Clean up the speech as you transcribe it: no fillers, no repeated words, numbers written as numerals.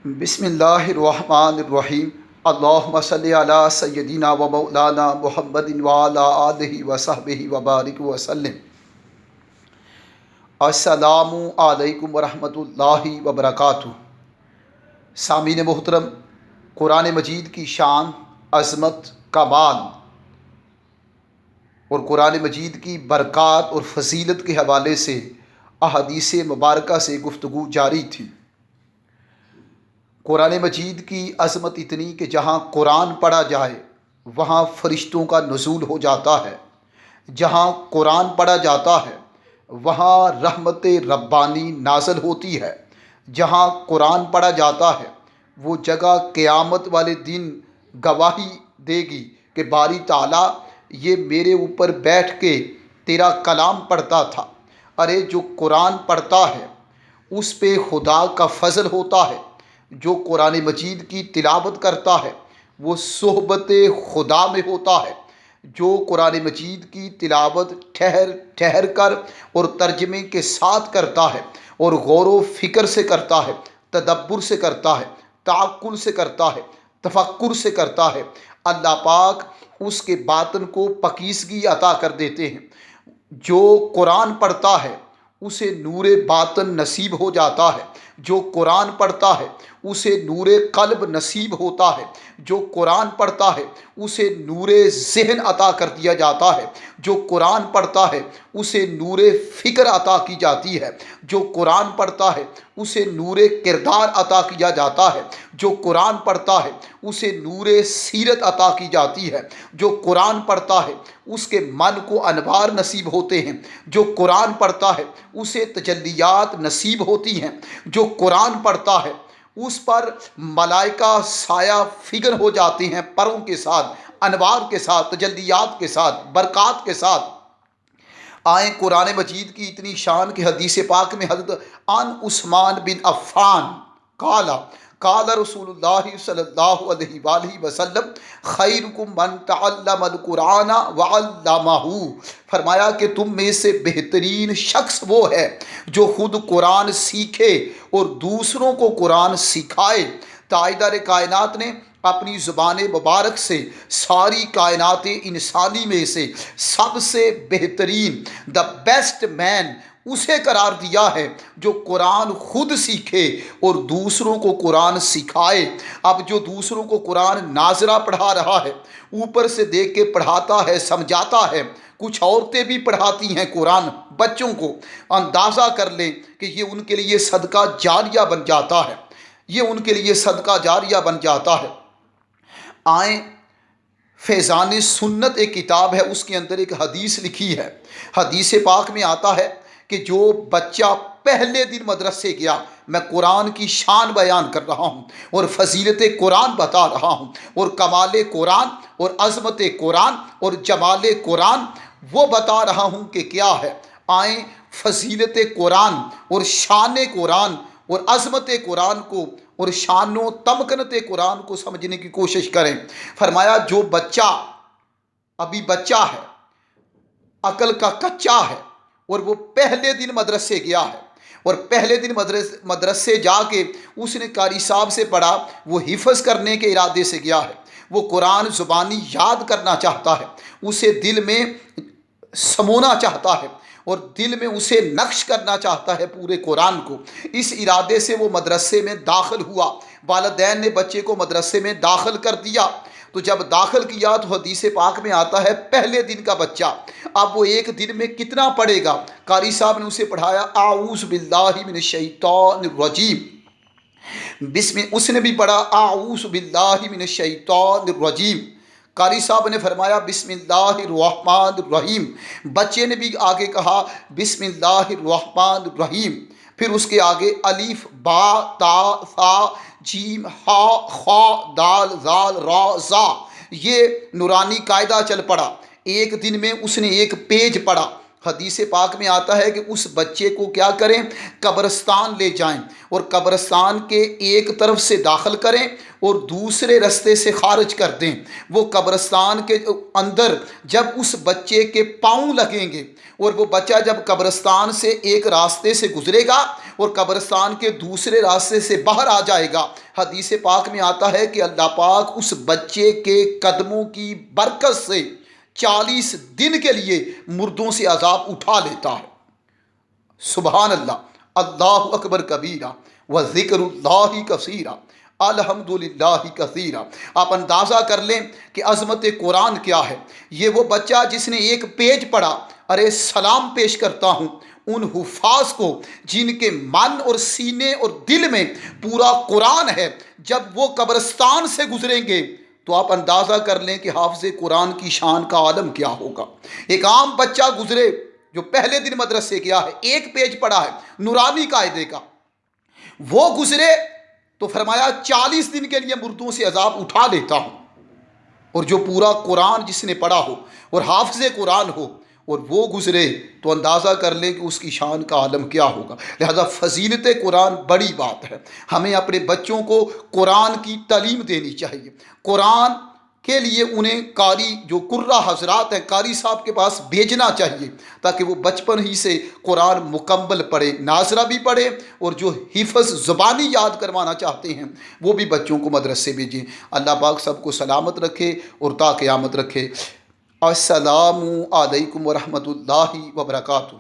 بسم اللہ الرحمن الرحیم۔ اللہم صلی علی سیدنا و مولانا محمد وعلی آلہ وصحبہ وبارک وسلم۔ السلام علیکم ورحمۃ اللہ وبرکاتہ۔ سامعین محترم، قرآن مجید کی شان، عظمت، کمال اور قرآن مجید کی برکات اور فضیلت کے حوالے سے احادیث مبارکہ سے گفتگو جاری تھی۔ قرآن مجید کی عظمت اتنی کہ جہاں قرآن پڑھا جائے وہاں فرشتوں کا نزول ہو جاتا ہے، جہاں قرآن پڑھا جاتا ہے وہاں رحمت ربانی نازل ہوتی ہے، جہاں قرآن پڑھا جاتا ہے وہ جگہ قیامت والے دن گواہی دے گی کہ باری تعالیٰ یہ میرے اوپر بیٹھ کے تیرا کلام پڑھتا تھا۔ ارے جو قرآن پڑھتا ہے اس پہ خدا کا فضل ہوتا ہے، جو قرآن مجید کی تلاوت کرتا ہے وہ صحبت خدا میں ہوتا ہے، جو قرآن مجید کی تلاوت ٹھہر ٹھہر کر اور ترجمے کے ساتھ کرتا ہے اور غور و فکر سے کرتا ہے، تدبر سے کرتا ہے، تعقل سے کرتا ہے، تفکر سے کرتا ہے، اللہ پاک اس کے باطن کو پاکیزگی عطا کر دیتے ہیں۔ جو قرآن پڑھتا ہے اسے نور باطن نصیب ہو جاتا ہے، جو قرآن پڑھتا ہے اسے نور قلب نصیب ہوتا ہے، جو قرآن پڑھتا ہے اسے نور ذہن عطا کر دیا جاتا ہے، جو قرآن پڑھتا ہے اسے نور فکر عطا کی جاتی ہے، جو قرآن پڑھتا ہے اسے نور کردار عطا کیا جاتا ہے، جو قرآن پڑھتا ہے اسے نور سیرت عطا کی جاتی ہے، جو قرآن پڑھتا ہے اس کے من کو انوار نصیب ہوتے ہیں، جو قرآن پڑھتا ہے اسے تجلیات نصیب ہوتی ہیں، جو قرآن پڑھتا ہے اس پر ملائکہ سایہ فگر ہو جاتے ہیں، پروں کے ساتھ، انوار کے ساتھ، تجلیات کے ساتھ، برکات کے ساتھ۔ آئیں قرآن مجید کی اتنی شان کہ حدیث پاک میں حضرت عن عثمان بن عفان قال رسول اللہ صلی اللہ علیہ وآلہ وسلم خیرکم من تعلم القرآن وعلمہ، فرمایا کہ تم میں سے بہترین شخص وہ ہے جو خود قرآن سیکھے اور دوسروں کو قرآن سکھائے۔ تاجدار کائنات نے اپنی زبان مبارک سے ساری کائنات انسانی میں سے سب سے بہترین دا بیسٹ مین اسے قرار دیا ہے جو قرآن خود سیکھے اور دوسروں کو قرآن سکھائے۔ اب جو دوسروں کو قرآن ناظرہ پڑھا رہا ہے، اوپر سے دیکھ کے پڑھاتا ہے، سمجھاتا ہے، کچھ عورتیں بھی پڑھاتی ہیں قرآن بچوں کو، اندازہ کر لیں کہ یہ ان کے لیے صدقہ جاریہ بن جاتا ہے، یہ ان کے لیے صدقہ جاریہ بن جاتا ہے۔ آئیں فیضان سنت ایک کتاب ہے، اس کے اندر ایک حدیث لکھی ہے۔ حدیث پاک میں آتا ہے کہ جو بچہ پہلے دن مدرسے گیا، میں قرآن کی شان بیان کر رہا ہوں اور فضیلت قرآن بتا رہا ہوں اور کمال قرآن اور عظمت قرآن اور جمال قرآن وہ بتا رہا ہوں کہ کیا ہے۔ آئیں فضیلت قرآن اور شان قرآن اور عظمت قرآن کو اور شان و تمکنت قرآن کو سمجھنے کی کوشش کریں۔ فرمایا جو بچہ ابھی بچہ ہے، عقل کا کچا ہے اور وہ پہلے دن مدرسے گیا ہے اور پہلے دن مدرسے جا کے اس نے قاری صاحب سے پڑھا، وہ حفظ کرنے کے ارادے سے گیا ہے، وہ قرآن زبانی یاد کرنا چاہتا ہے، اسے دل میں سمونا چاہتا ہے اور دل میں اسے نقش کرنا چاہتا ہے پورے قرآن کو۔ اس ارادے سے وہ مدرسے میں داخل ہوا، والدین نے بچے کو مدرسے میں داخل کر دیا۔ تو جب داخل کیا تو حدیث پاک میں آتا ہے پہلے دن کا بچہ، اب وہ ایک دن میں کتنا پڑھے گا؟ قاری صاحب نے اسے پڑھایا اعوذ باللہ من الشیطان الرجیم، اس نے بھی پڑھا اعوذ باللہ من الشیطان الرجیم۔ قاری صاحب نے فرمایا بسم اللہ الرحمن الرحیم، بچے نے بھی آگے کہا بسم اللہ الرحمن الرحیم، پھر اس کے آگے الف با تا ثا جیم ہا خا دال زال را زا، یہ نورانی قاعدہ چل پڑا۔ ایک دن میں اس نے ایک پیج پڑھا، حدیث پاک میں آتا ہے کہ اس بچے کو کیا کریں، قبرستان لے جائیں اور قبرستان کے ایک طرف سے داخل کریں اور دوسرے رستے سے خارج کر دیں۔ وہ قبرستان کے اندر جب اس بچے کے پاؤں لگیں گے اور وہ بچہ جب قبرستان سے ایک راستے سے گزرے گا اور قبرستان کے دوسرے راستے سے باہر آ جائے گا، حدیث پاک میں آتا ہے کہ اللہ پاک اس بچے کے قدموں کی برکت سے 40 دن کے لیے مردوں سے عذاب اٹھا لیتا ہے۔ سبحان اللہ، اللہ اکبر کبیرہ و ذکر اللہ کثیرہ، الحمدللہ کثیرہ۔ آپ اندازہ کر لیں کہ عظمت قرآن کیا ہے۔ یہ وہ بچہ جس نے ایک پیج پڑھا، ارے سلام پیش کرتا ہوں ان حفاظ کو جن کے من اور سینے اور دل میں پورا قرآن ہے۔ جب وہ قبرستان سے گزریں گے تو آپ اندازہ کر لیں کہ حافظ قرآن کی شان کا عالم کیا ہوگا۔ ایک عام بچہ گزرے جو پہلے دن مدرسے گیا ہے، ایک پیج پڑھا ہے نورانی قاعدے کا، وہ گزرے تو فرمایا 40 دن کے لیے مردوں سے عذاب اٹھا لیتا ہوں۔ اور جو پورا قرآن جس نے پڑھا ہو اور حافظ قرآن ہو اور وہ گزرے تو اندازہ کر لیں کہ اس کی شان کا عالم کیا ہوگا۔ لہذا فضیلت قرآن بڑی بات ہے، ہمیں اپنے بچوں کو قرآن کی تعلیم دینی چاہیے۔ قرآن کے لیے انہیں قاری جو قرہ حضرات ہیں، قاری صاحب کے پاس بھیجنا چاہیے تاکہ وہ بچپن ہی سے قرآن مکمل پڑھے، ناظرہ بھی پڑھے، اور جو حفظ زبانی یاد کروانا چاہتے ہیں وہ بھی بچوں کو مدرسے بھیجیں۔ اللہ پاک سب کو سلامت رکھے اور تا قیامت رکھے۔ السلام علیکم ورحمۃ اللہ وبرکاتہ۔